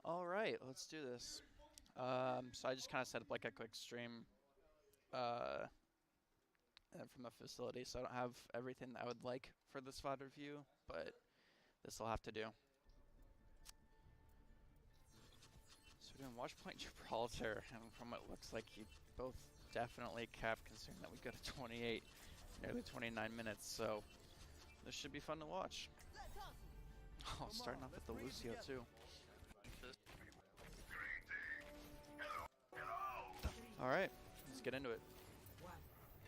All right, let's do this. So I just kind of set up like a quick stream uh, from a facility, so I don't have everything that I would like for this VOD review, but this will have to do. So we're doing Watchpoint Gibraltar, and from what it looks like, you both definitely capped, considering that we go to 28, nearly 29 minutes, so this should be fun to watch. Oh, starting off with the Lucio too. Alright, let's get into it.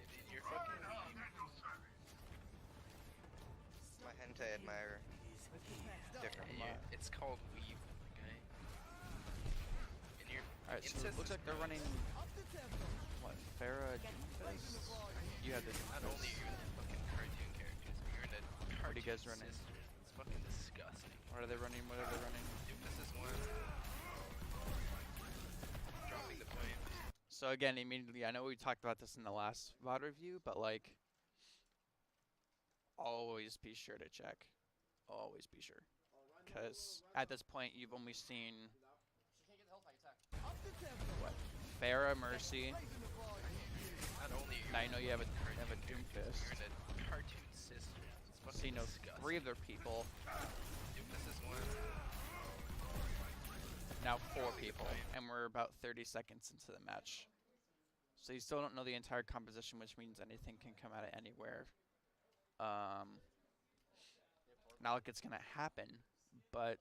Dude, you're fucking weak. My hentai admirer. Different. It's called weave, okay? And you're Alright, so it looks like they're running, what, Farah Doomfist? You had this. Not only are you in the fucking cartoon characters, but you're in a cartoon What are you guys running? sister. It's fucking disgusting. What are they running? What are they running? Doomfist is one. Dropping the point. So again, immediately, I know we talked about this in the last VOD review, but like, always be sure to check. Always be sure. Because at this point, you've only seen, what, Farah, Mercy. Not only are you Now you know you have a cartoon characters, Doomfist. you're in a cartoon sister. It's fucking So you know disgusting. 3 of their people, Doomfist is one. now 4 people, and we're about 30 seconds into the match. So you still don't know the entire composition, which means anything can come out of anywhere. Not like it's gonna happen, but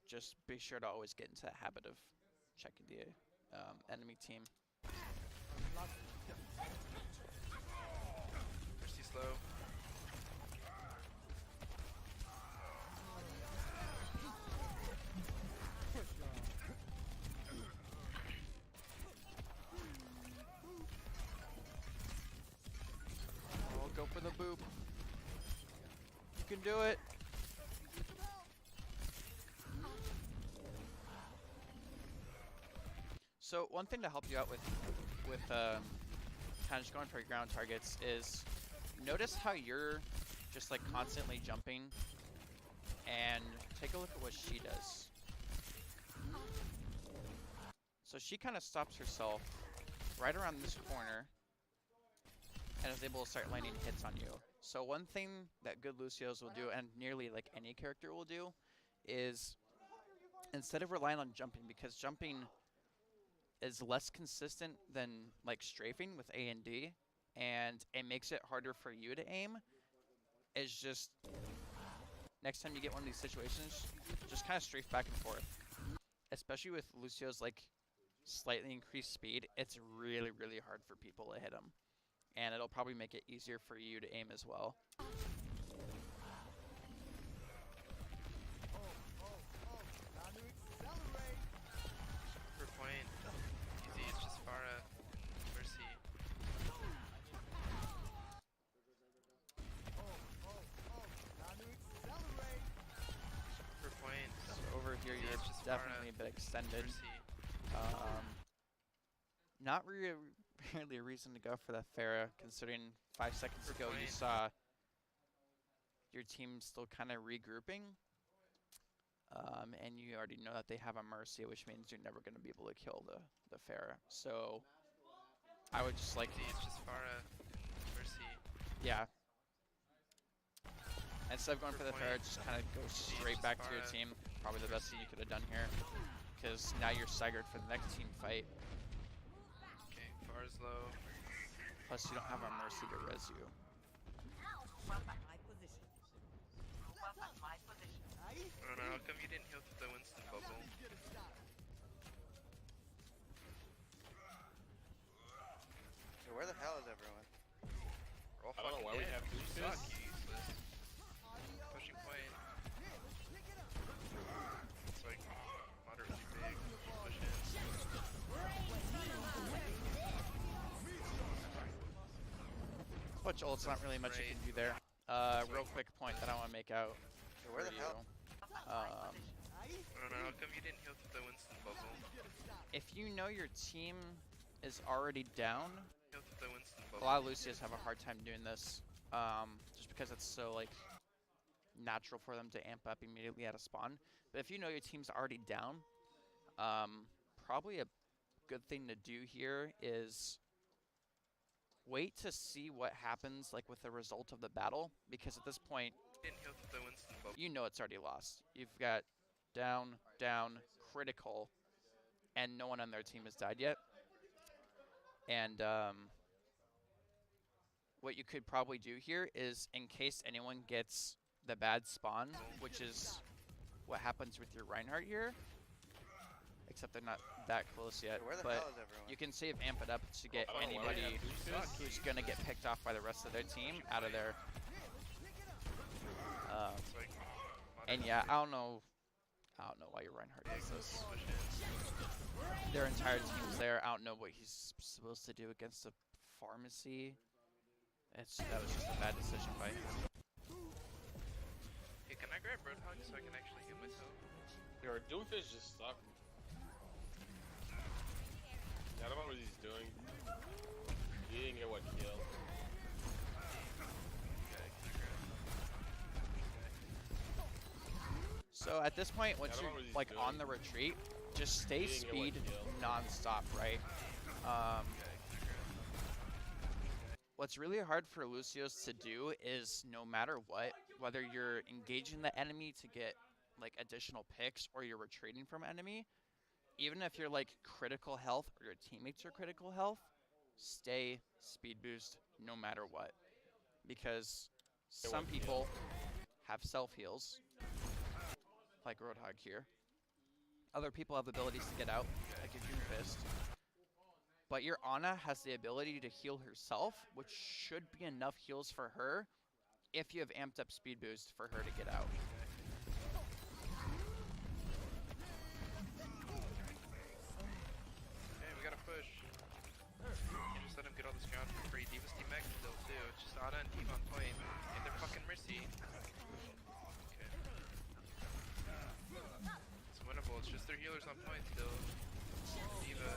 just be sure to always get into the habit of checking the enemy team. Mercy slow. Oh, go for the boop. You can do it. So one thing to help you out with kind of just going for your ground targets is notice how you're just like constantly jumping, and take a look at what she does. So she kind of stops herself right around this corner and is able to start landing hits on you. So one thing that good Lucios will do, and nearly like any character will do, is instead of relying on jumping, because jumping is less consistent than like strafing with A and D, and it makes it harder for you to aim, is just next time you get one of these situations, just kind of strafe back and forth. Especially with Lucio's like slightly increased speed, it's really, really hard for people to hit him. And it'll probably make it easier for you to aim as well. Per point. Easy, it's just Farah. Mercy. Per point. So over here, Easy, you're it's just definitely a Farah. bit extended. Mercy. Not really a reason to go for that Farah, considering 5 seconds Per ago you point. saw your team still kind of regrouping. And you already know that they have a Mercy, which means you're never going to be able to kill the Farah. So I would just like, Easy, it's just Farah. Mercy. yeah. Instead of going for the Per Farah, point. just kind of go Easy, straight just back to your Farah. team. Probably the best thing you could have done here. Because now you're staggered for the next team fight. Okay, Farah's low. Plus you don't have a Mercy to res you. My position. My position. I don't know, how come you didn't heal through the Winston bubble? So where the hell is everyone? We're all I don't know fucking why we dead. have You Doomfist. suck, you useless. Pushing point. It's like moderately big. Push Which ult's not really much you can do there. Real quick point that I want to make out So where for the you. hell? I don't know, how come you didn't heal through the Winston bubble? If you know your team is already down, Heal through the Winston a bubble. lot of Lucios have a hard time doing this, just because it's so like natural for them to amp up immediately at a spawn. But if you know your team's already down, probably a good thing to do here is wait to see what happens like with the result of the battle, because at this point Didn't heal the Winston bubble. you know it's already lost. You've got down, down, critical, and no one on their team has died yet. And what you could probably do here is, in case anyone gets the bad spawn, which is what happens with your Reinhardt here, except they're not that close yet, Where the but hell is everyone? you can save Amp It Up to get I don't know why anybody they have Lucio. who's going to get picked off by the rest of their team out of there. It's like, And yeah, I don't know why your Reinhardt does this. Their entire team's there. I don't know what he's supposed to do against a pharmacy. That was just a bad decision by him. Hey, can I grab Roadhog so I can actually heal myself? Your Doomfish just suck. I don't know what he's doing. He didn't get what kill. Okay, can I grab? So at this point, once I don't you're know what he's like doing. on the retreat, just stay He didn't get speed one kill. non-stop, right? What's really hard for Lucio's to do is, no matter what, whether you're engaging the enemy to get like additional picks or you're retreating from enemy, even if you're like critical health or your teammates are critical health, stay speed boost no matter what. Because some people have self heals, like Roadhog here. Other people have abilities to get out, like your Doomfist. But your Ana has the ability to heal herself, which should be enough heals for her if you have amped up speed boost for her to get out. Hey, we gotta push. Can't just let him get all this ground for free. Diva's team Max still too. It's just Ana and Diva on point. And they're fucking Mercy. Okay. It's winnable. It's just their healers on point still. Diva.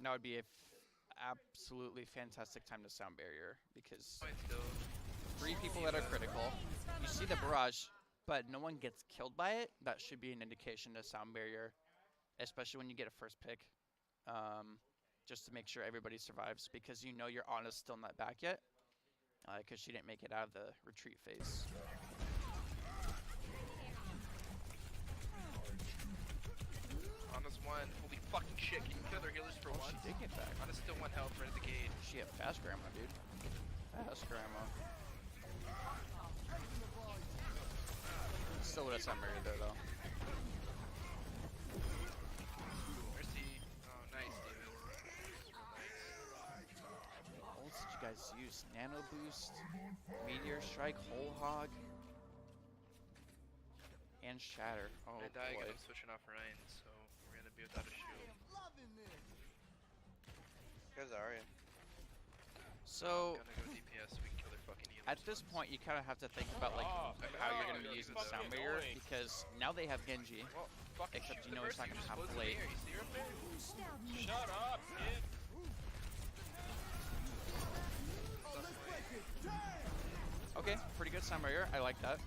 Now would be a absolutely fantastic time to sound barrier, because Point still. 3 people that are critical. You see the barrage, but no one gets killed by it. That should be an indication to sound barrier, especially when you get a first pick, just to make sure everybody survives, because you know your Ana's still not back yet, because she didn't make it out of the retreat phase. Ana's one. Holy fucking shit. Can you kill their healers for Oh, one? she did get back. Ana's still 1 health right at the gate. She had fast grandma, dude. Fast grandma. Still would have sound barrier there though. Mercy. Oh, nice, David. What else did you guys use? Nano Boost, Meteor Strike, Whole Hog, and Shatter. Oh I die boy. because I'm switching off Ryan, so we're gonna be without a shield. Where's Arya? So I'm gonna go DPS so we can kill their fucking healers. at this point, you kind of have to think about like Oh, how you're no, going to be you're using the sound fucking barrier, annoying. because now they have Genji. Well, fucking Except shoot you the know it's Mercy, not we gonna just have closed the blade. air. You see her up there? Shut up, kid. Okay, pretty good sound barrier. I like that.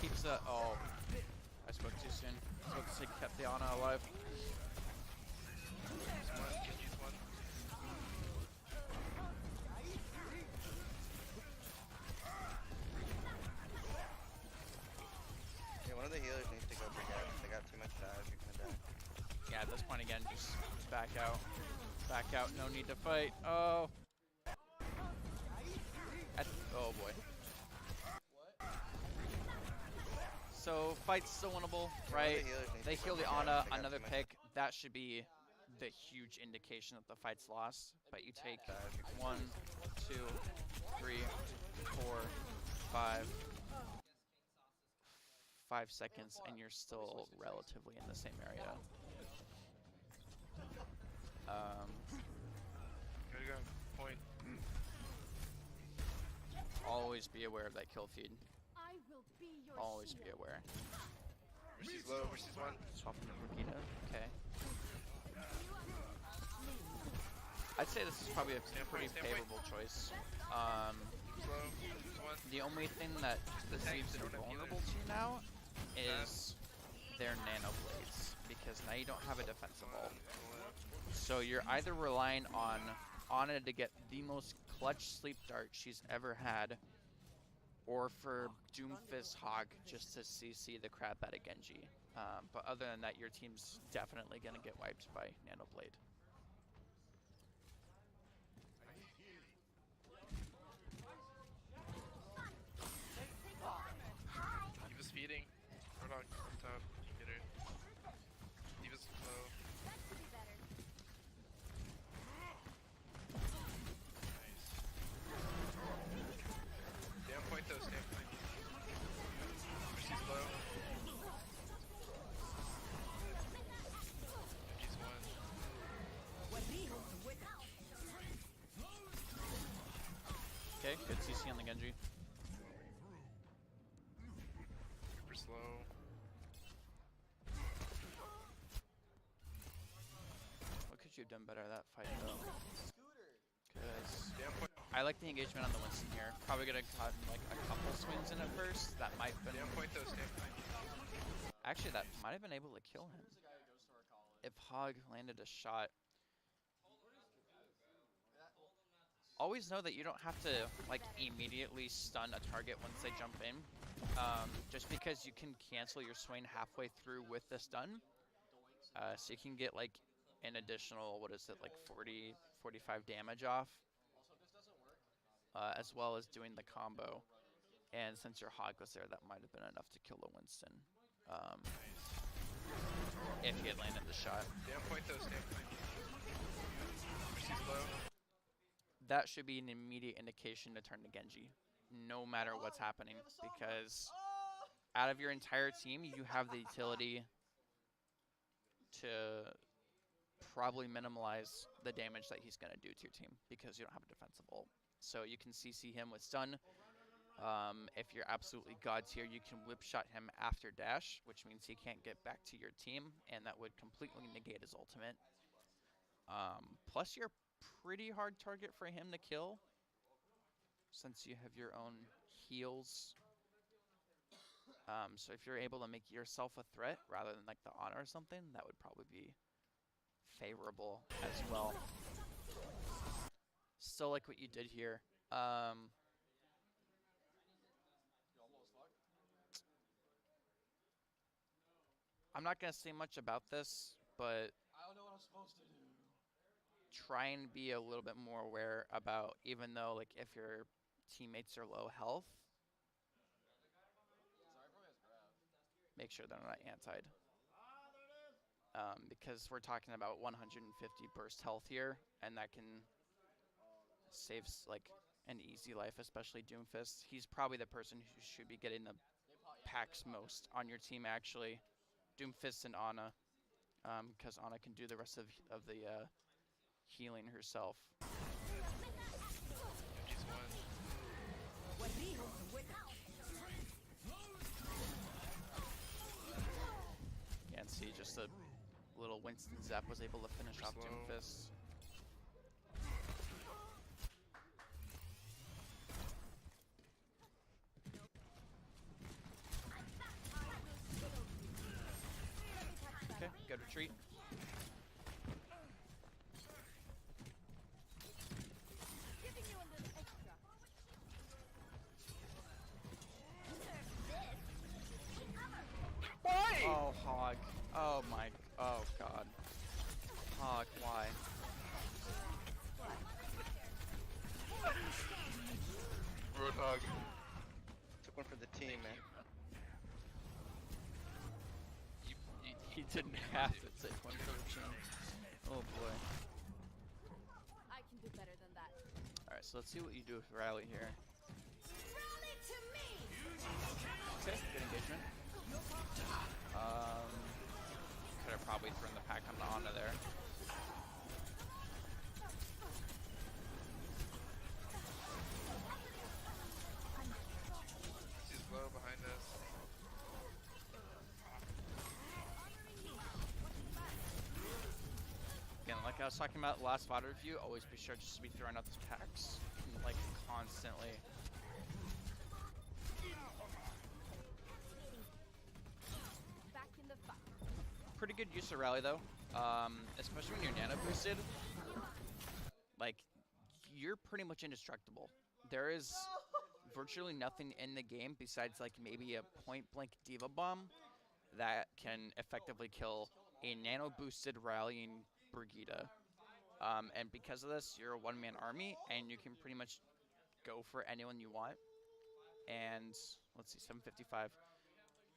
Keeps the I spoke too soon. I was about to say kept the Ana alive. Use one, can use one. Yeah, one of the healers needs to go Brig out. They got too much dive. You're gonna die. Yeah, at this point again, just back out. Back out. No need to fight. Oh. Oh boy. So fight's still winnable, right? healers need They to heal go the Brig out. Ana, They got another too much pick. That should be the huge indication that the fight's lost. But you take 1, 2, 3, 4, 5. 5 seconds, and you're still relatively in the same area. Gotta go. Point. Always be aware of that kill feed. I will be your Always shield. be aware. Mercy's low, Mercy's one. Swapping to Brigida. Okay. I'd say this is probably a Stand pretty point, stand point. favorable choice. Slow. There's one. The only thing that The tanks, leaves they you don't have vulnerable to now is their nano blades, because now you don't have a defensive ult. So you're either relying on Ana to get the most clutch sleep dart she's ever had, or for Doomfist Hog just to CC the crap out of Genji. But other than that, your team's definitely gonna get wiped by Nano Blade. Diva's feeding. Roadhog on top. Get her. Diva's low. Nice. Stand point though, stand point. She's low. She's one. Okay, good CC on the Genji. Super slow. What could you have done better at that fight though? Because Stand point. I like the engagement on the Winston here. Probably gonna cut like a couple swings in at first. That might have been. Stand point though, stand point. Actually, that might have been able to kill him if Hog landed a shot. Always know that you don't have to like immediately stun a target once they jump in. Just because you can cancel your swing halfway through with the stun. So you can get like an additional, what is it, like 40, 45 damage off. As well as doing the combo. And since your Hog was there, that might have been enough to kill the Winston. If he had landed the shot. Stand point though, stand point. She's low. That should be an immediate indication to turn to Genji, no matter what's happening, because out of your entire team, you have the utility to probably minimize the damage that he's going to do to your team, because you don't have a defensive ult. So you can CC him with stun. If you're absolutely god tier, you can whip shot him after dash, which means he can't get back to your team, and that would completely negate his ultimate. Plus, you're pretty hard target for him to kill, since you have your own heals. So if you're able to make yourself a threat rather than like the honor or something, that would probably be favorable as well. Still like what you did here. I'm not gonna say much about this, but I don't know what I'm supposed to do. try and be a little bit more aware about, even though like if your teammates are low health, make sure they're not antied. Because we're talking about 150 burst health here, and that can save like an easy life, especially Doomfist. He's probably the person who should be getting the packs most on your team, actually. Doomfist and Ana, because Ana can do the rest of the healing herself. She's one. And see, just a little Winston Zap was able to finish off Slow. Doomfist. Okay, good retreat. Giving you a little extra. Why? Oh, Hog. Oh my. Oh god. Hog, why? Roadhog. Took one for the team, man. He didn't have to take one for the team. Oh boy. I can do better than that. Alright, so let's see what you do with Riley here. Rally to me! Okay, good engagement. Could have probably thrown the pack on the Honda there. She's low behind us. Again, like I was talking about last VOD review, always be sure just to be throwing out those packs like constantly. pretty good use of rally though, especially when you're nano boosted. Like, you're pretty much indestructible. There is virtually nothing in the game besides like maybe a point blank diva bomb that can effectively kill a nano boosted rallying Brigida. And because of this, you're a one-man army, and you can pretty much go for anyone you want. And let's see, 755.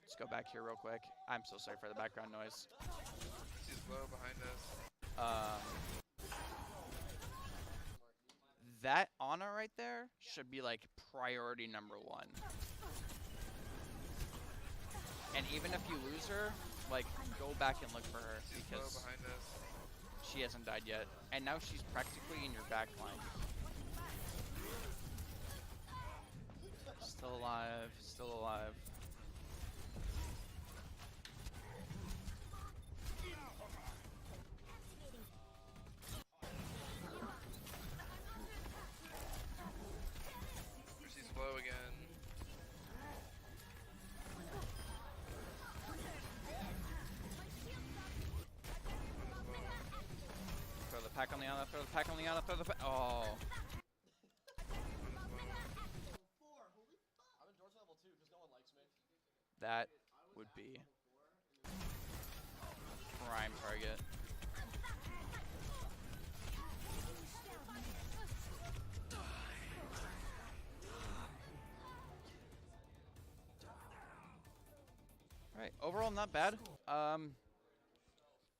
Let's go back here real quick. I'm so sorry for the background noise. She's low behind us. That Ana right there should be like priority number 1. And even if you lose her, like, go back and look for her She's low because behind us. she hasn't died yet. And now she's practically in your back line. Still alive, still alive. She's low again. Throw the pack on the Ana, throw the pack on the Ana, throw the pack. Oh. That would be prime target. Alright, overall not bad.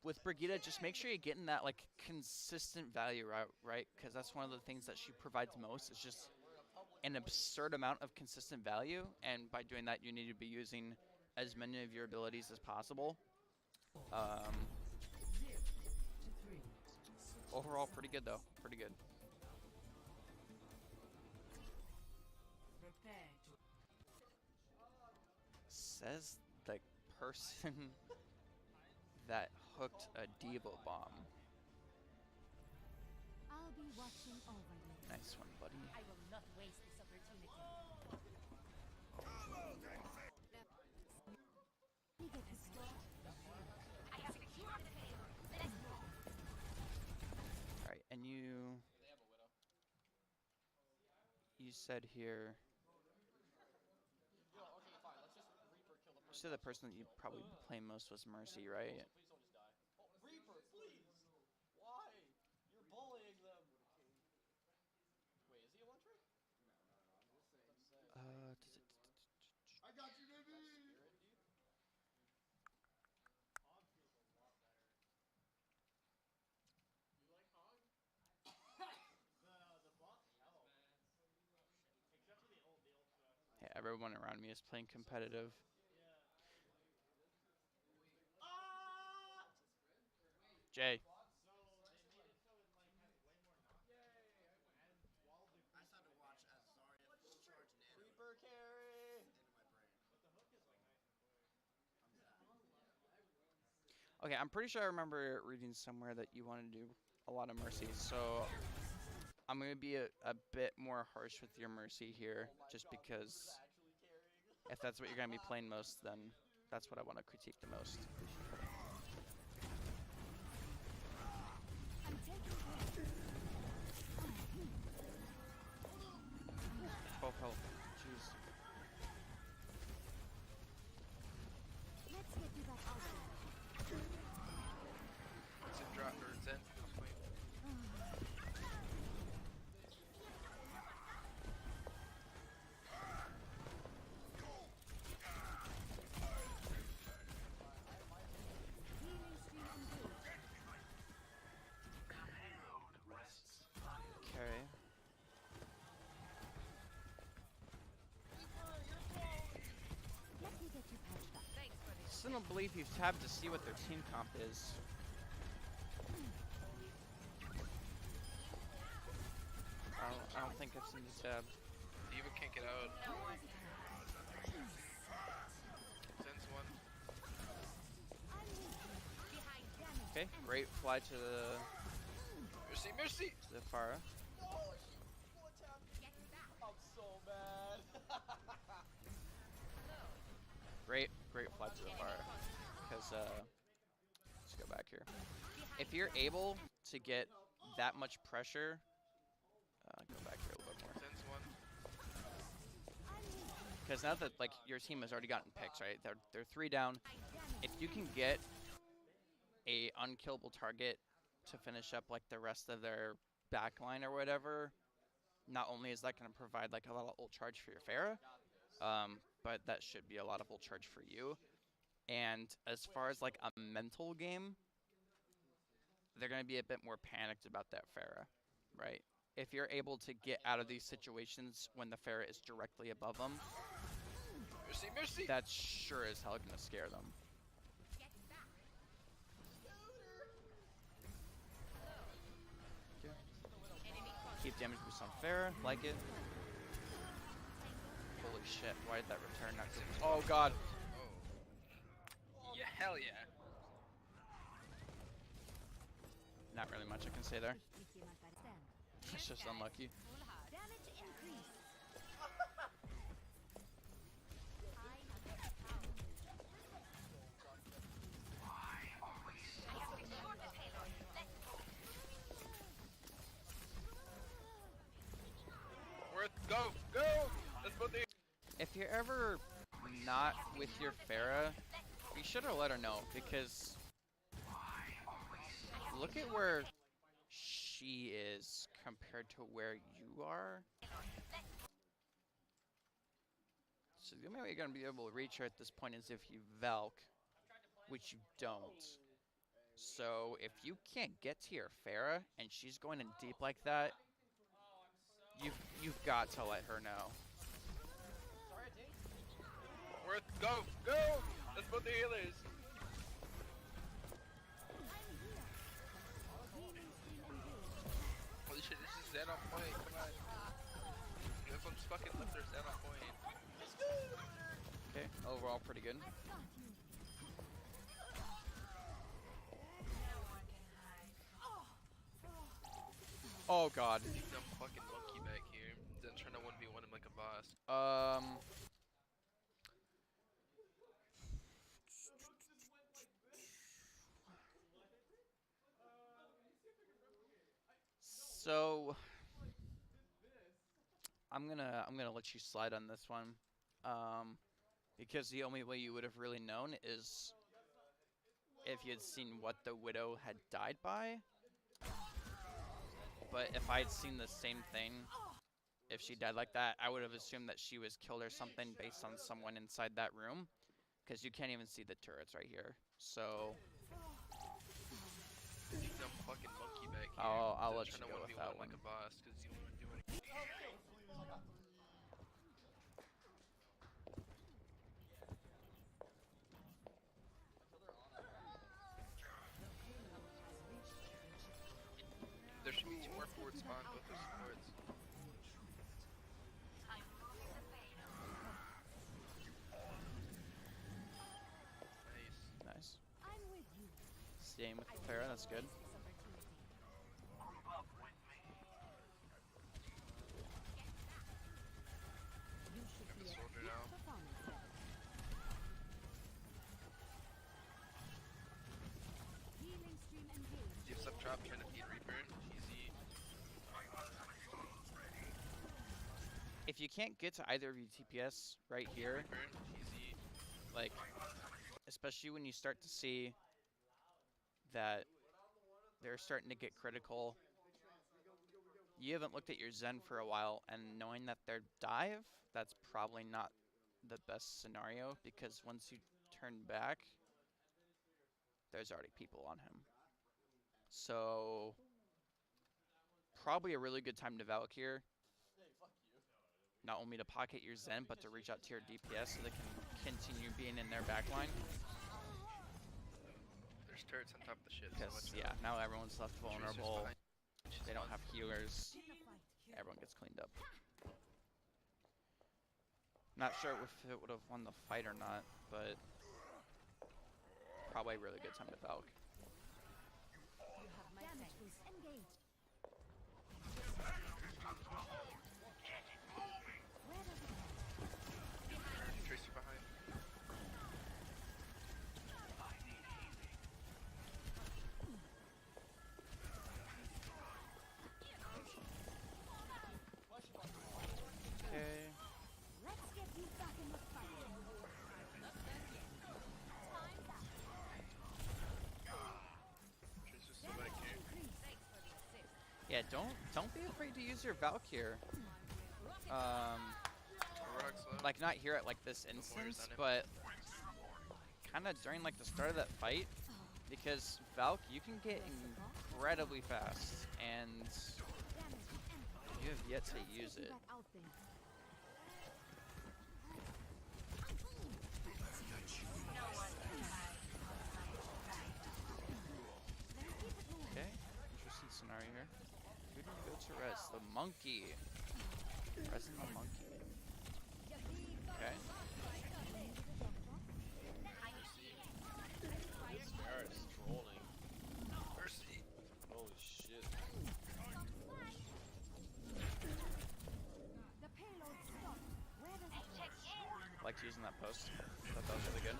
With Brigida, just make sure you're getting that like consistent value right? Because that's one of the things that she provides most. Is just an absurd amount of consistent value, and by doing that, you need to be using as many of your abilities as possible. Overall, pretty good though. Pretty good. Says the person that hooked a Diva bomb. I'll be watching over you. Nice one, buddy. I will not waste this opportunity. Let me get this going. I have secured the field. Let's move. Alright, and you said here. You said the person that you probably play most was Mercy, right? Reaper, please! Why? You're bullying them! Wait, is he a one trick? I got you, baby! You like Hog? the buff? Hell. Except for the old stuff. Yeah, everyone around me is playing competitive. Jay. So they made it so it like has way more knockback. And while the I just had to watch as Zarya charge nano Reaper carry into my brain. But the hook is like nice and quick. Okay, I'm pretty sure I remember reading somewhere that you want to do a lot of Mercy, so I'm going to be a bit more harsh with your Mercy here, just because if that's what you're going to be playing most, then that's what I want to critique the most. I'm taking this. 12 health. Jeez. Let's get you back out there. It's a drop or Zen at this point. Healing stream engaged. Okay. Let me get you patched up. Thanks for this. Still don't believe you've tabbed to see what their team comp is. I don't think I've seen you tab. Diva can't get out. Zen's one. Behind damage. Okay, great fly to the Mercy! Farah. No! Full attack! I'm so mad! Great fly to the Farah. Because here. If you're able to get that much pressure, go back here a little bit more. Zen's one. Because now that like your team has already gotten picks, right? They're 3 down. If you can get a unkillable target to finish up like the rest of their backline or whatever, not only is that going to provide like a lot of ult charge for your Pharah, but that should be a lot of ult charge for you. And as far as like a mental game, they're going to be a bit more panicked about that Pharah, right? If you're able to get out of these situations when the Pharah is directly above them, Mercy, mercy! that's sure as hell going to scare them. Keep damage boost on Pharah, like it. Holy shit, why did that return not go? Oh god. Oh. Yeah, hell yeah. Not really much I can say there. It's just unlucky. Damage increase. Worth, go, go! Let's put the. If you're ever not with your Pharah, be sure to let her know, because look at where she is compared to where you are. So the only way you're going to be able to reach her at this point is if you Valk, which you don't. So if you can't get to your Pharah and she's going in deep like that, you've got to let her know. Worth, go, go! Let's put the healers. Holy shit, this is Zen on point, come on. If I'm just fucking lifters, Zen on point. Okay, overall pretty good. Oh god. Dumb fucking monkey back here. Zen trying to 1v1 him like a boss. So I'm gonna let you slide on this one, because the only way you would have really known is if you had seen what the Widow had died by. But if I had seen the same thing, if she died like that, I would have assumed that she was killed or something based on someone inside that room, because you can't even see the turrets right here. So Dumb fucking monkey back here. I'll let Zen you trying to go with 1v1 that like one. a boss, cause you don't wanna do anything. There should be 2 more forward spawn, both are supports. Nice. Nice. I'm with you. Staying with the Pharah, that's good. You should I'm a be at soldier peak now. performance level. Healing stream engaged. Deep sub drop trying to feed Reaper. Easy. If you can't get to either of your TPS right here, Reaper. Easy. like, especially when you start to see that they're starting to get critical, you haven't looked at your Zen for a while, and knowing that they're dive, that's probably not the best scenario, because once you turn back, there's already people on him. So probably a really good time to Valk here. Not only to pocket your Zen, but to reach out to your DPS so they can continue being in their backline. There's turrets on top of the shit. So Because, much yeah, now everyone's left vulnerable. behind. They don't have healers. In the fight. Everyone gets cleaned up. Not sure if it would have won the fight or not, but probably a really good time to Valk. You have my damage boost engaged. Where does it end? Tracer behind. don't be afraid to use your Valk here. Rock's low. Like not here at like this Warrior's instance, on him. but kind of during like the start of that fight, because Valk you can get incredibly fast, and you have yet to use it. Okay, interesting scenario here. Who do we go to res? The monkey. Resing the monkey. Okay. This guard is trolling. Mercy. Holy shit. Liked using that post. Thought that was really good.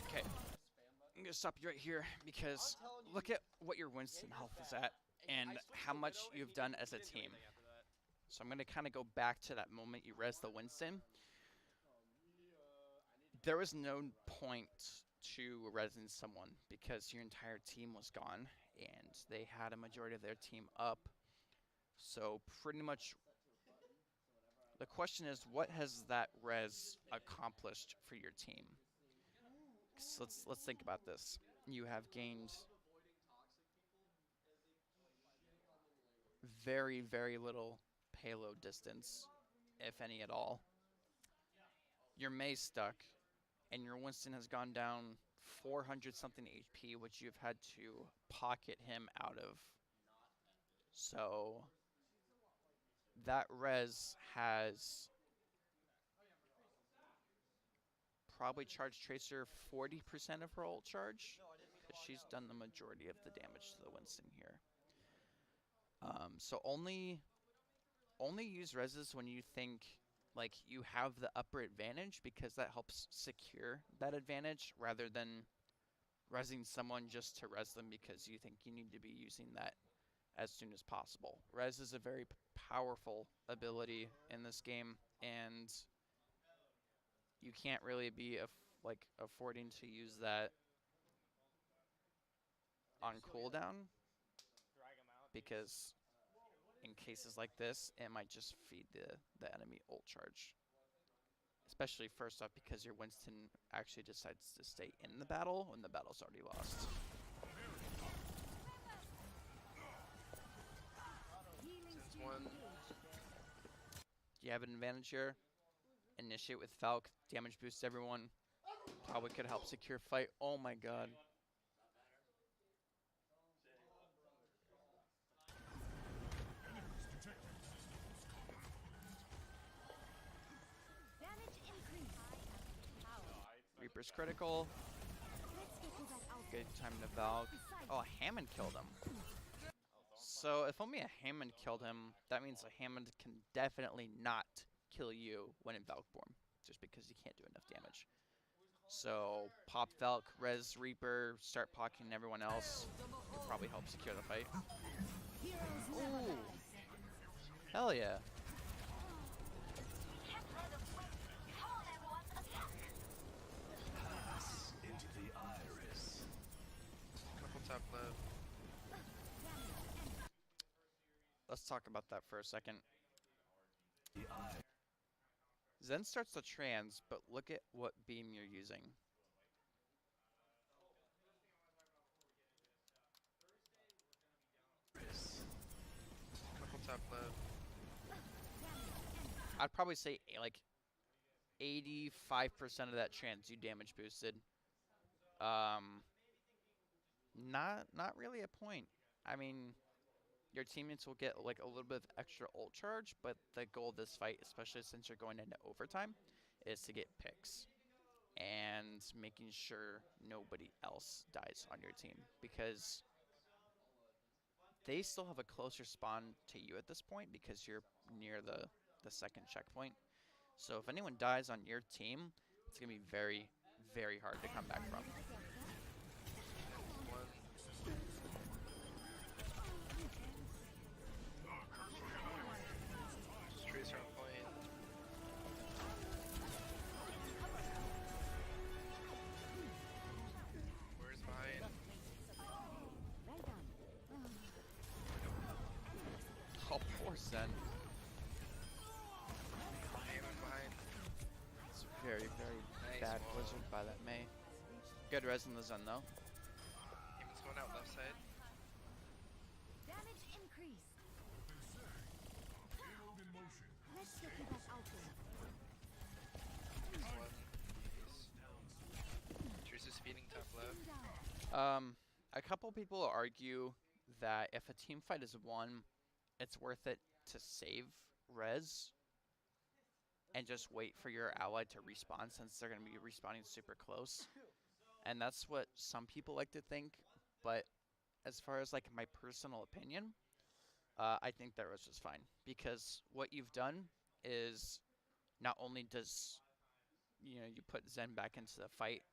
Okay. I'm gonna stop you right here because look at what your Winston health is at and how much you've done as a team. So I'm gonna kind of go back to that moment you res the Winston. There was no point to resing someone because your entire team was gone and they had a majority of their team up. So pretty much the question is, what has that res accomplished for your team? So let's think about this. You have gained very, very little payload distance, if any at all. Your May's stuck, and your Winston has gone down 400 something HP, which you've had to pocket him out of. So that res has probably charged Tracer 40% of her ult charge, because she's done the majority of the damage to the Winston here. So only use reses when you think like you have the upper advantage, because that helps secure that advantage, rather than resing someone just to res them because you think you need to be using that as soon as possible. Res is a very powerful ability in this game, and you can't really be affording to use that on cooldown, because in cases like this, it might just feed the enemy ult charge. Especially first off because your Winston actually decides to stay in the battle when the battle's already lost. Since one. You have an advantage here. Initiate with Falk, damage boost everyone. Probably could help secure fight. Oh my god. Reaper's critical. Good time to Valk. Oh, Hammond killed him. So if only a Hammond killed him, that means a Hammond can definitely not kill you when in Valk form, just because he can't do enough damage. So pop Valk, res Reaper, start pocketing everyone else. Could probably help secure the fight. Ooh. Hell yeah. Couple top left. Let's talk about that for a second. Zen starts the trans, but look at what beam you're using. Couple top left. I'd probably say like 85% of that trans you damage boosted. Not really a point. I mean, your teammates will get like a little bit of extra ult charge, but the goal of this fight, especially since you're going into overtime, is to get picks and making sure nobody else dies on your team, because they still have a closer spawn to you at this point because you're near the second checkpoint. So if anyone dies on your team, it's going to be very, very hard to come back from. One. Just Tracer on point. Poor Zen. Hey, I'm behind. It's very, very Nice bad wall. blizzard by that Mei. Good res in the Zen though. Eamon's going out left side. Damage increased. Let's get you back out there. There's one. Triss is feeding top left. A couple people argue that if a team fight is won, it's worth it to save res and just wait for your ally to respawn since they're going to be respawning super close. And that's what some people like to think, but as far as like my personal opinion, I think that was just fine because what you've done is not only does you put Zen back into the fight,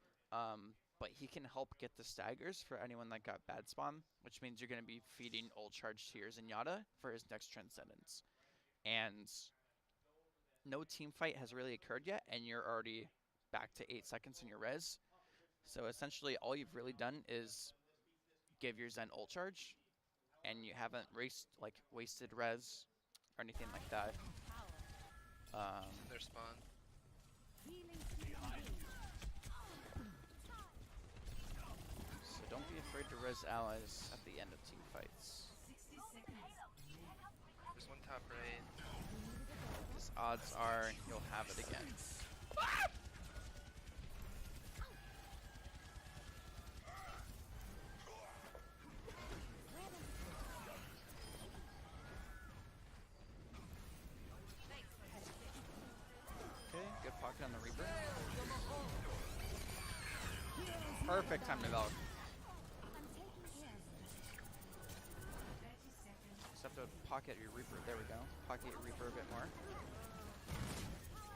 but he can help get the staggers for anyone that got bad spawn, which means you're going to be feeding ult charge to your Zenyatta for his next Transcendence. And no team fight has really occurred yet, and you're already back to 8 seconds in your res. So essentially all you've really done is give your Zen ult charge, and you haven't wasted res or anything like that. Their spawn. Healing stream engaged. So don't be afraid to res allies at the end of team fights. 60 seconds. There's one top right. Because odds are you'll have it again. Okay, good pocket on the Reaper. Perfect time to Valk. I'm taking care of this. 30 seconds. Except to pocket your Reaper. There we go. Pocket your Reaper a bit more.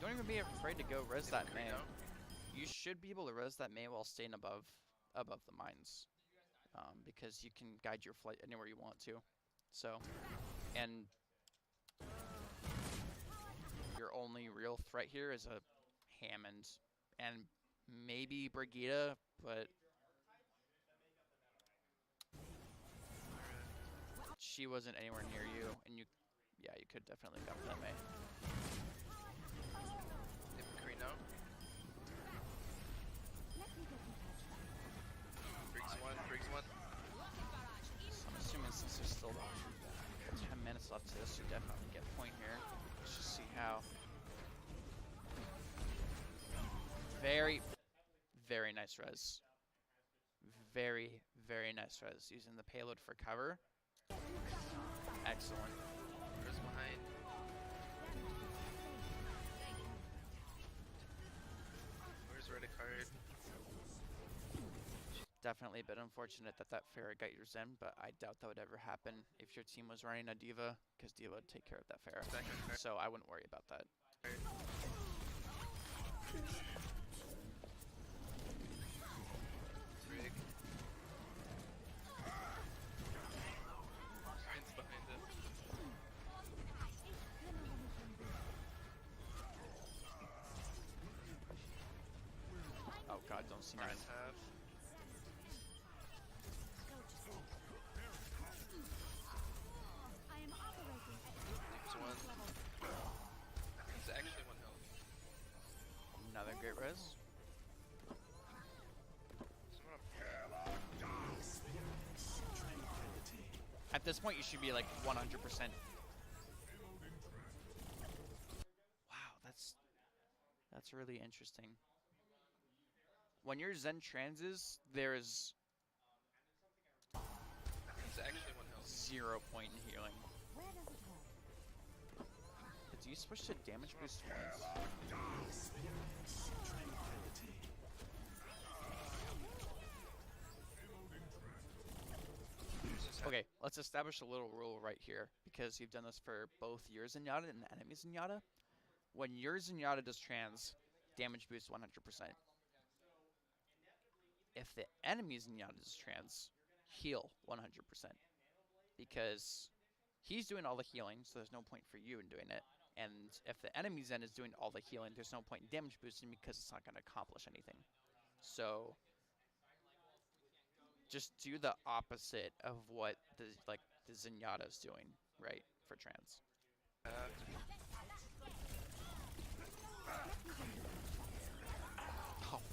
Don't even be afraid to go res that Mei. You should be able to res that Mei while staying above the mines, because you can guide your flight anywhere you want to. So, and your only real threat here is a Hammond and maybe Brigida, but she wasn't anywhere near you, and you could definitely got that Mei. They have Kree now. Let me get you patched up. Briggs one. So I'm assuming since there's still 10 minutes left to this, you definitely get point here. Let's just see how. Very, very nice res. Very, very nice res. Using the payload for cover. Excellent. There's behind. Where's red card? Definitely a bit unfortunate that that Pharah got your Zen, but I doubt that would ever happen if your team was running a D.Va, because D.Va would take care of that Pharah. Back on card. So I wouldn't worry about that. Brig. Ryan's behind it. Oh god, don't see Ryan's nine. half. I am operating at There's one. level. He's actually one health. Another great res. Someone up At this point, you should be like 100%. Wow, that's really interesting. When your Zen transes, there's He's actually one health. 0 point in healing. Where does it hurt? Did you switch to damage boost once? He's just Okay, let's establish a little rule right here, because you've done this for both your Zenyatta and the enemy Zenyatta. When your Zenyatta does trans, damage boost 100%. If the enemy Zenyatta does trans, heal 100%. Because he's doing all the healing, so there's no point for you in doing it. And if the enemy Zen is doing all the healing, there's no point in damage boosting because it's not going to accomplish anything. So just do the opposite of what the Zenyatta is doing, right, for trans. Oh,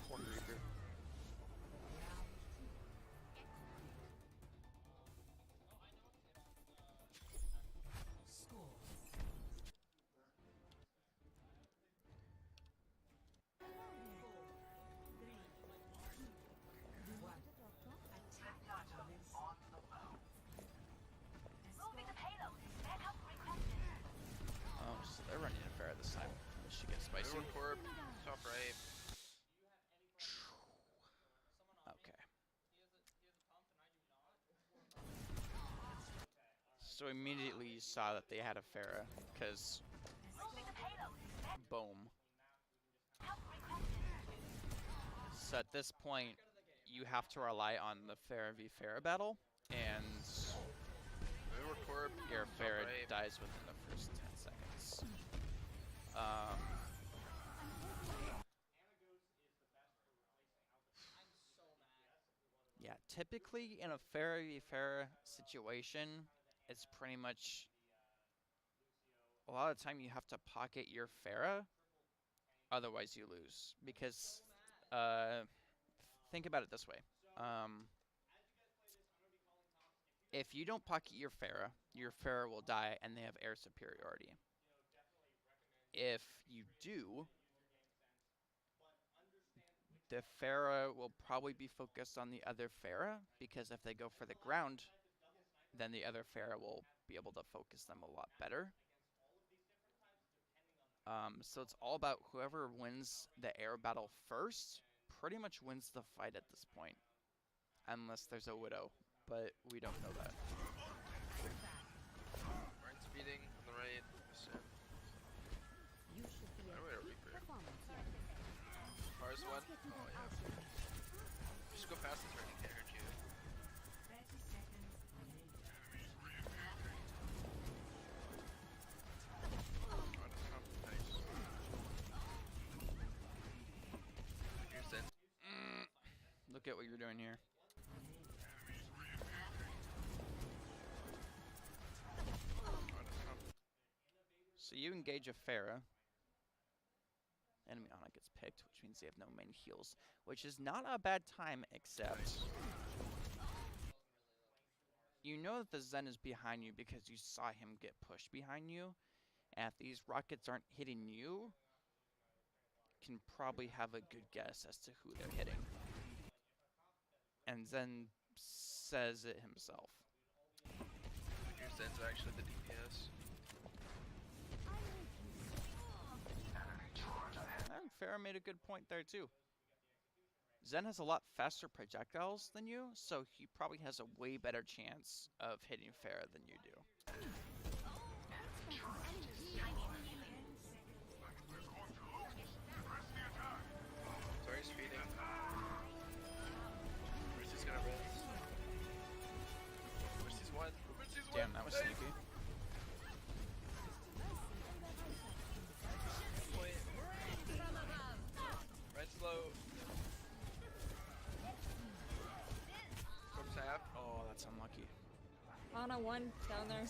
poor Reaper. Moving the payload. Backup requested. Oh, so they're running a fair this time. This should get spicy. Everyone corp, top right. Okay. So immediately you saw that they had a Pharah, because Moving the payload. boom. Backup requested. So at this point, you have to rely on the Pharah v Pharah battle, and Everyone corp, your top Pharah right. dies within the first 10 seconds. Yeah, typically in a Pharah v Pharah situation, it's pretty much a lot of the time you have to pocket your Pharah, otherwise you lose. Because, think about it this way. If you don't pocket your Pharah will die and they have air superiority. If you do, the Pharah will probably be focused on the other Pharah, because if they go for the ground, then the other Pharah will be able to focus them a lot better. So it's all about whoever wins the air battle first, pretty much wins the fight at this point. Unless there's a Widow, but we don't know that. Ryan speeding on the right. Ascend. You should be Right away, at a peak Reaper. performance. Cars one. Let's get you Oh back yeah. out there. Just go past the turn, he can't hurt you. 30 seconds. On the top, nice. Here's Zen. Look at what you're doing here. On the top. So you engage a Pharah. Enemy Ana gets picked, which means they have no main heals, which is not a bad time, except you know that the Zen is behind you because you saw him get pushed behind you, and if these rockets aren't hitting you, can probably have a good guess as to who they're hitting. And Zen says it himself. Here's Zen's actually the DPS. And Pharah made a good point there too. Zen has a lot faster projectiles than you, so he probably has a way better chance of hitting Pharah than you do. Sorry, he's feeding. Mercy's gonna res. Mercy's one. Mercy's one. Damn, that was sneaky. Point. Right slow. Corpse half. Oh, that's unlucky. Ana one down there.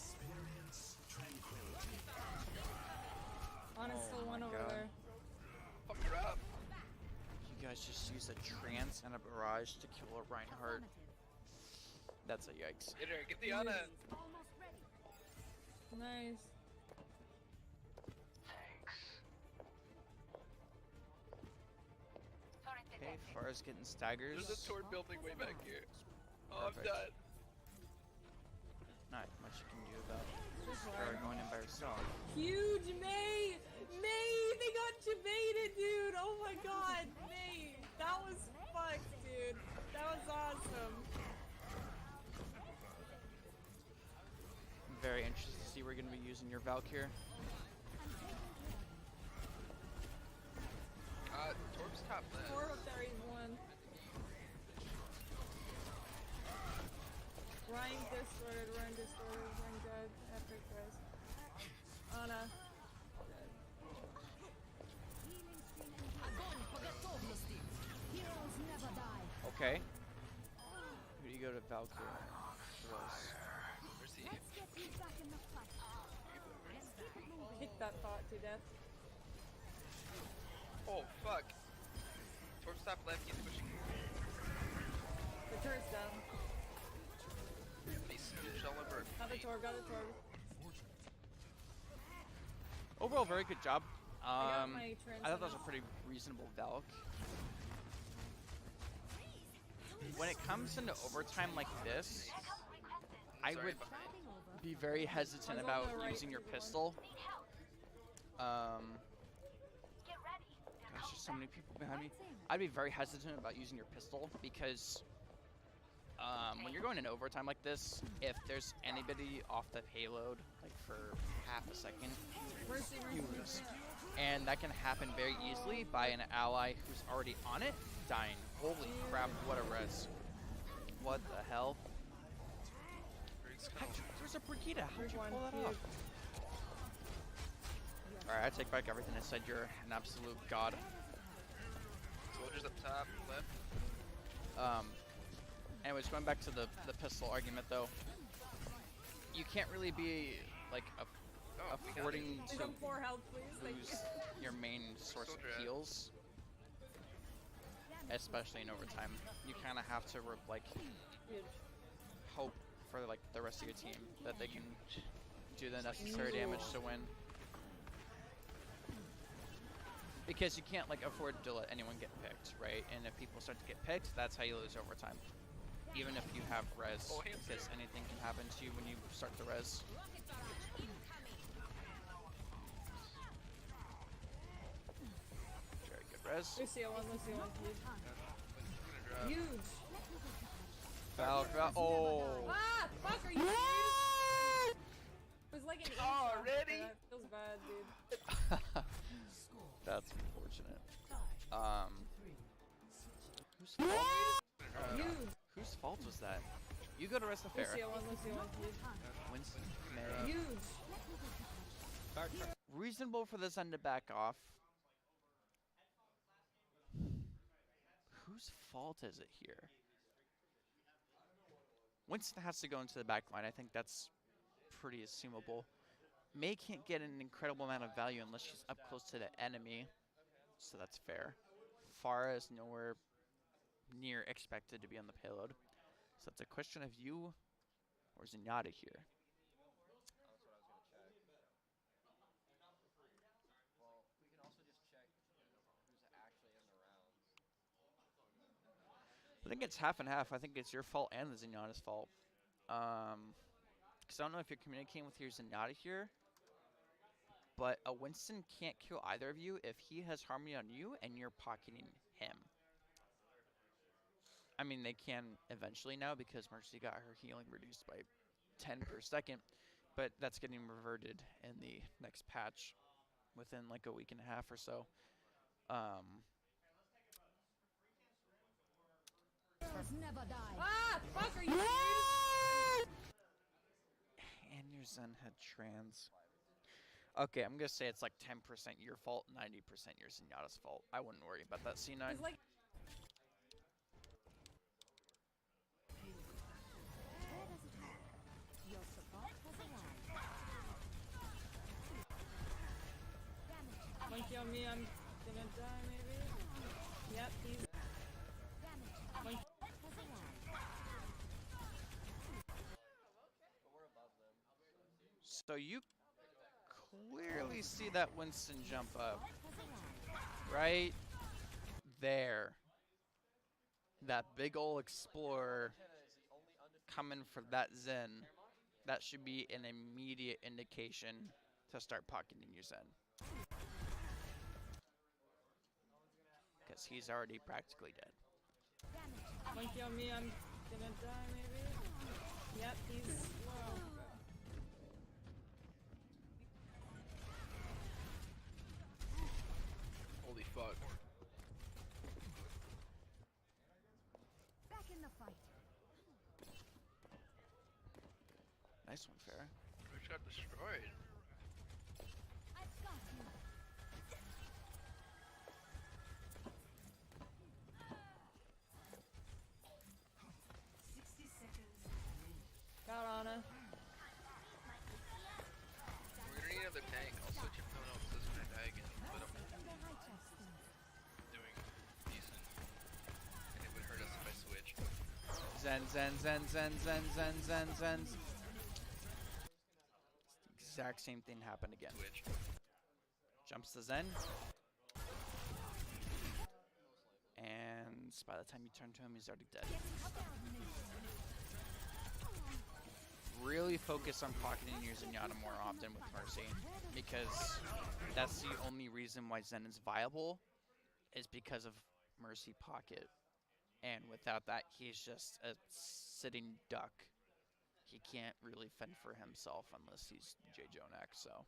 Ana's still one over God. there. Fuck her up. You guys just used a trance and a barrage to kill a Reinhardt. That's a yikes. Get her. Get the Ana. Almost ready. Nice. Turret Okay, detected. Pharah's getting staggers. There's a sword building way back here. Oh, Perfect. I'm done. Not much you can do about Pharah going in by herself. Huge May! May! They got debated, dude! Oh my god! May! That was fucked, dude. That was awesome. I'm very interested to see where you're going to be using your Valk here. Torp's top left. Four up there, he's one. Ryan distorted, Ryan dead. Epic, guys. Ana. Heroes never die. Okay. Who do you go to Valk here? Who else? Mercy. Let's get you back in the fight. Let's keep it moving. that thought to death. Oh fuck. Towards top left, he's pushing. The turret's down. He's huge all over. Got the torb, got the torb. Overall, very good job. I got my I trans. thought that was a pretty reasonable Valk. When it comes into overtime like this, I Sorry, would behind. be very hesitant I was on about the right using your to the left. pistol. Gosh, there's so many people behind me. I'd be very hesitant about using your pistol because when you're going in overtime like this, if there's anybody off the payload, like for half a second, Mercy, you mercy, lose. mercy. And that can happen very easily by an ally who's already on it dying. Holy crap, what a res. What the hell? Brig's How'd gonna- you- There's a Brigida. How'd There's you one, pull that huge. off? Alright, I take back everything I said. You're an absolute god. Soldiers up top, left. Anyways, going back to the pistol argument though, you can't really be like Oh, we got it. affording to Some 4 health, please. Thank lose you. your main source of Soldier out. heals, especially in overtime. You kind of have to Huge. hope for like the rest of your team that they can do the necessary damage to win. Because you can't like afford to let anyone get picked, right? And if people start to get picked, that's how you lose overtime. Even if you have res, Oh, hands because anything can happen to you when you start the res. Very good res. Lucio 1, Lucio 1, huge. Gonna drop. Huge. Valk, oh! Ah! Fuck, are you serious? It was like an Already? That feels bad, dude. That's unfortunate. Whose fault? Huge. Whose fault was that? You go to rest the fair. Lucio 1, Lucio 1, huge. Winston, Mary. Huge. Reasonable for this end to back off. Whose fault is it here? Winston has to go into the back line. I think that's pretty assumable. May can't get an incredible amount of value unless she's up close to the enemy, so that's fair. Farah is nowhere near expected to be on the payload, so it's a question of you or Zenyatta here. I think it's half and half. I think it's your fault and the Zenyatta's fault. Because I don't know if you're communicating with your Zenyatta here, but a Winston can't kill either of you if he has harmony on you and you're pocketing him. I mean, they can eventually now because Mercy got her healing reduced by 10 per second, but that's getting reverted in the next patch within like a week and a half or so. Never die. Ah! Fuck, are you serious? And your Zen had trans. Okay, I'm gonna say it's like 10% your fault, 90% your Zenyatta's fault. I wouldn't worry about that C9. It's like Your support has arrived. monkey on me, I'm gonna die maybe. Yep, he's monkey. So you clearly see that Winston jump up. Right there. That big ol' explorer coming for that Zen. That should be an immediate indication to start pocketing your Zen. Because he's already practically dead. Monkey on me, I'm gonna die maybe. Yep, he's low. Holy fuck. Back in the fight. Nice one, Farah. Bridge got destroyed. I've got you. Got Ana. We're gonna need another tank. I'll switch it Zen. Exact same thing happened again. Twitch. Jumps to Zen. And by the time you turn to him, he's already dead. Really focus on pocketing your Zenyatta more often with Mercy, because that's the only reason why Zen is viable, is because of Mercy pocket. And without that, he's just a sitting duck. He can't really fend for himself unless he's J. Jonak, so.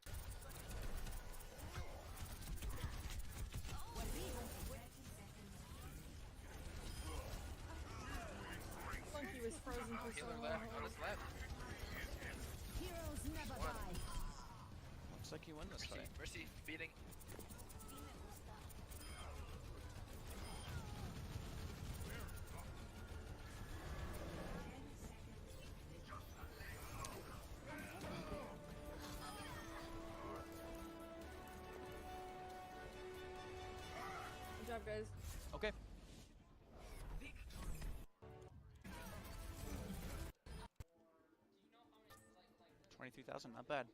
Monkey was frozen for so Healer long. left. On his left. Heroes never die. Looks like you win this fight. Mercy beating. Good job, guys. Okay. $23,000, not bad.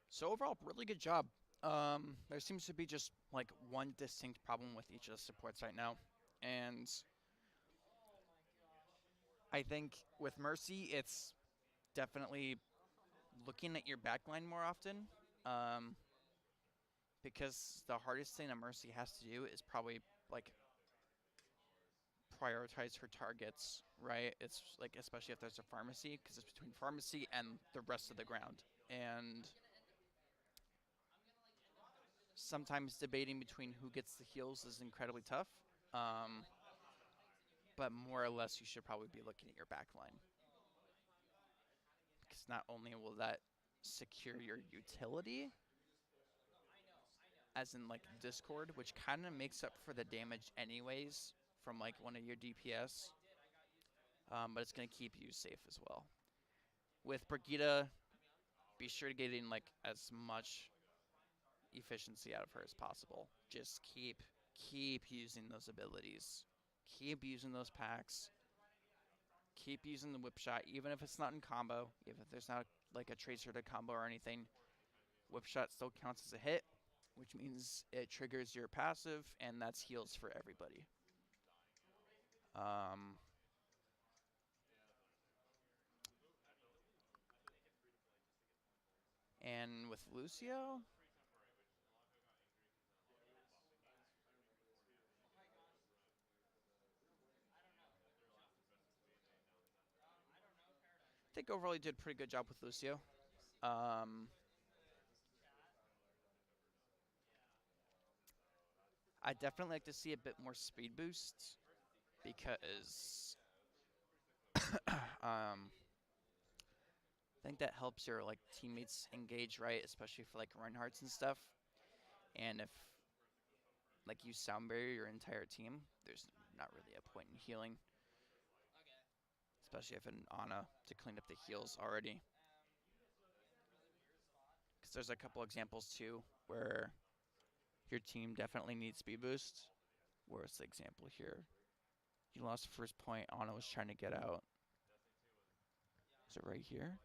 So overall, really good job. There seems to be just like one distinct problem with each of the supports right now, and I think with Mercy, it's definitely looking at your backline more often. Because the hardest thing a Mercy has to do is probably like prioritize her targets, right? It's like, especially if there's a pharmacy, because it's between pharmacy and the rest of the ground. And sometimes debating between who gets the heals is incredibly tough. But more or less, you should probably be looking at your backline, because not only will that secure your utility, as in like Discord, which kind of makes up for the damage anyways from like one of your DPS, but it's going to keep you safe as well. With Brigida, be sure to get in like as much efficiency out of her as possible. Just keep using those abilities. Keep using those packs. Keep using the whip shot, even if it's not in combo, even if there's not like a tracer to combo or anything. Whip shot still counts as a hit, which means it triggers your passive, and that's heals for everybody. And with Lucio, I think overall he did a pretty good job with Lucio. I definitely like to see a bit more speed boosts, because I think that helps your like teammates engage right, especially for like Reinhardts and stuff. And if like you sound barrier your entire team, there's not really a point in healing, especially if an Ana to clean up the heals already. Because there's a couple examples too where your team definitely needs speed boost. Where's the example here? You lost the first point. Ana was trying to get out. Is it right here?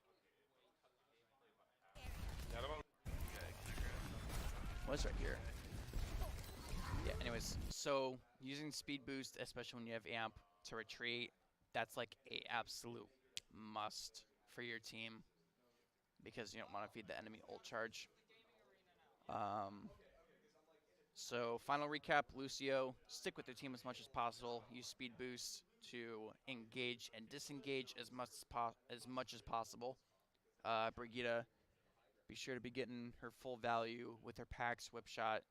Was right here. Yeah, anyways, so using speed boost, especially when you have amp to retreat, that's like a absolute must for your team, because you don't want to feed the enemy ult charge. So final recap, Lucio, stick with your team as much as possible. Use speed boost to engage and disengage as much as possible. Brigida, be sure to be getting her full value with her packs, whip shot,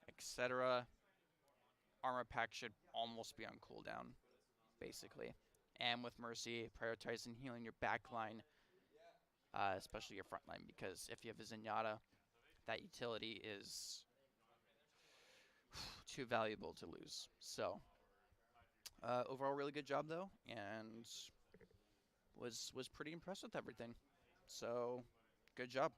etc. Armor pack should almost be on cooldown, basically. And with Mercy, prioritizing healing your backline, especially your front line, because if you have a Zenyatta, that utility is too valuable to lose. So overall, really good job though, and was pretty impressed with everything. So good job.